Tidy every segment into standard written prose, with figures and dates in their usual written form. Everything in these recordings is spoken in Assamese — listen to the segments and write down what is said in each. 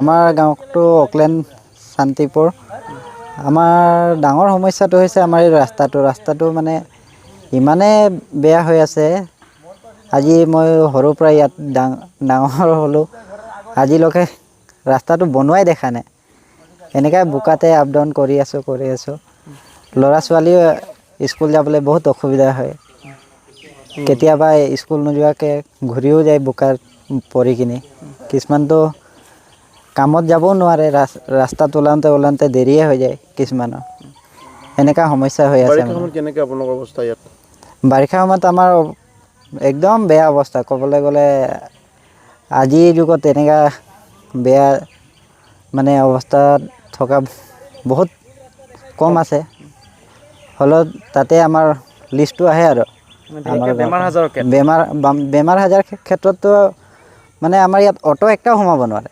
আমাৰ গাঁৱটো অকলেণ্ড শান্তিপুৰ। আমাৰ ডাঙৰ সমস্যাটো হৈছে আমাৰ এই ৰাস্তাটো মানে ইমানে বেয়া হৈ আছে। আজি মই সৰুৰ পৰা ইয়াত ডাঙৰ হ'লোঁ, আজিলৈকে ৰাস্তাটো বনোৱাই দেখা নাই। এনেকৈ বোকাতে আপ ডাউন কৰি আছোঁ। ল'ৰা ছোৱালীও স্কুল যাবলৈ বহুত অসুবিধা হয়। কেতিয়াবা স্কুল নোযোৱাকৈ ঘূৰিও যায় বোকাত পৰি কিনি। কিছুমানতো কামত যাবও নোৱাৰে, ৰাস্তাত ওলাওঁতে দেৰিয়ে হৈ যায় কিছুমানৰ। এনেকুৱা সমস্যা হৈ আছে। বাৰিষা সময়ত কেনেকৈ আপোনালোকৰ অৱস্থা ইয়াত? বাৰিষা সময়ত আমাৰ একদম বেয়া অৱস্থা। ক'বলৈ গ'লে আজিৰ যুগত তেনেকুৱা বেয়া মানে অৱস্থাত থকা বহুত কম আছে। হ'লেও তাতে আমাৰ লিষ্টটো আহে আৰু আমাৰ বেমাৰ আজাৰ ক্ষেত্ৰততো মানে আমাৰ ইয়াত অটো একটাও সোমাব নোৱাৰে।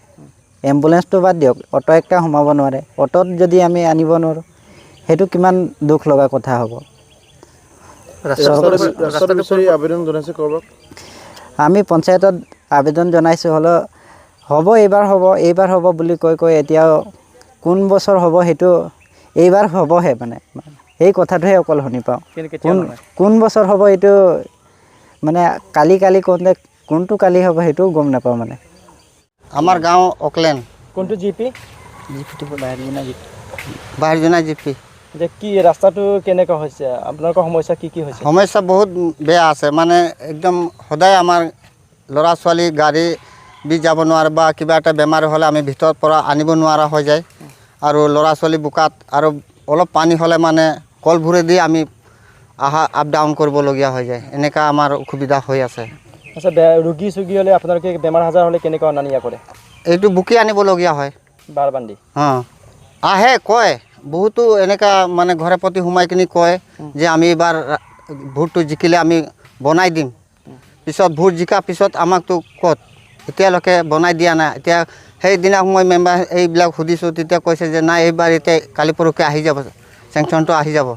এম্বুলেঞ্চটো বাদ দিয়ক, অটো একটা সোমাব নোৱাৰে। অটোত যদি আমি আনিব নোৱাৰোঁ, সেইটো কিমান দুখ লগা কথা হ'ব। আমি পঞ্চায়তত আবেদন জনাইছোঁ, হ'লেও এইবাৰ হ'ব বুলি কৈ এতিয়াও কোন বছৰ হ'ব সেইটো এইবাৰ হ'বহে মানে সেই কথাটোহে অকল শুনি পাওঁ। কোন বছৰ হ'ব এইটো মানে কালি কওঁতে কোনটো কালি হ'ব সেইটোও গম নাপাওঁ মানে। আমাৰ গাঁও অকলেণ্ড। কোনটো জিপি? বাহিৰজনা জিপি। যে কি ৰাস্তাটো কেনেকুৱা হৈছে? আপোনালোকৰ সমস্যা কি হৈছে? সমস্যা বহুত বেয়া আছে, মানে একদম সদায় আমাৰ ল'ৰা ছোৱালী গাড়ী দি যাব নোৱাৰে বা কিবা এটা বেমাৰ হ'লে আমি ভিতৰৰ পৰা আনিব নোৱাৰা হৈ যায়। আৰু ল'ৰা ছোৱালী বোকাত আৰু অলপ পানী হ'লে মানে কলভুৰেদি আমি আপ ডাউন কৰিবলগীয়া হৈ যায়। এনেকুৱা আমাৰ অসুবিধা হৈ আছে। আচ্ছা, ৰোগী হ'লে আপোনালোকে বেমাৰ আজাৰ হ'লে কেনেকৈ অনা নিয়া কৰে? এইটো বুকি আনিবলগীয়া হয়। বাৰ বান্ধি আহে কয় বহুতো এনেকুৱা মানে ঘৰে প্ৰতি সোমাই কিনি কয় যে আমি এইবাৰ ভোটটো জিকিলে আমি বনাই দিম। পিছত ভোট জিকাৰ পিছত আমাকতো ক'ত এতিয়ালৈকে বনাই দিয়া নাই। এতিয়া সেইদিনা মই মেম্বাৰ এইবিলাক সুধিছোঁ, তেতিয়া কৈছে যে নাই এইবাৰ এতিয়া কালি পৰহি আহি যাব, চেংচনটো আহি যাব।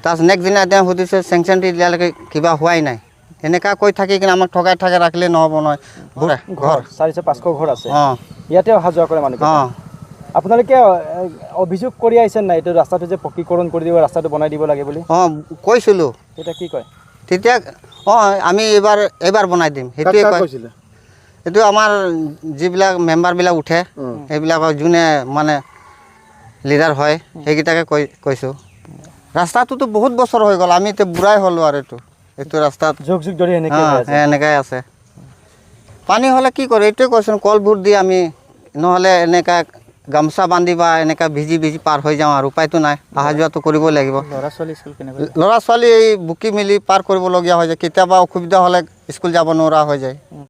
তাৰপিছত নেক্সট দিনা এতিয়া সুধিছোঁ, চেংচনটো এতিয়ালৈকে কিবা হোৱাই নাই। এনেকুৱা কৈ থাকি কিনে আমাক ঠগাই ৰাখিলে নহ'ব নহয়। ঘৰ 400-500 ঘৰ আছে, ইয়াতে অহা যোৱা কৰে মানুহ। আপোনালোকে অভিযোগ কৰি আহিছে নাই এইটো ৰাস্তাটো যে পকীকৰণ কৰি দিব, ৰাস্তাটো বনাই দিব লাগে বুলি? কৈছিলোঁ। তেতিয়া কি কয়? তেতিয়া আমি এইবাৰ বনাই দিম সেইটোৱে কৈছিলে। এইটো আমাৰ যিবিলাক মেম্বাৰবিলাক উঠে সেইবিলাকৰ যোনে মানে লিডাৰ হয় সেইকেইটাকে কৈছোঁ। ৰাস্তাটোতো বহুত বছৰ হৈ গ'ল, আমি এতিয়া বুঢ়াই হ'লোঁ আৰু এইটো ৰাস্তাত যুগ ধৰি এনেকাই আছে। পানী হ'লে কি কৰে এইটোৱে কৈছোঁ, কলভুৰ দি আমি নহ'লে এনেকুৱা গামোচা বান্ধি বা এনেকুৱা ভিজি পাৰ হৈ যাওঁ আৰু উপায়তো নাই, অহা যোৱাটো কৰিবই লাগিব। ল'ৰা ছোৱালী এই বুকি মেলি পাৰ কৰিবলগীয়া হৈ যায়। কেতিয়াবা অসুবিধা হ'লে স্কুল যাব নোৱাৰা হৈ যায়।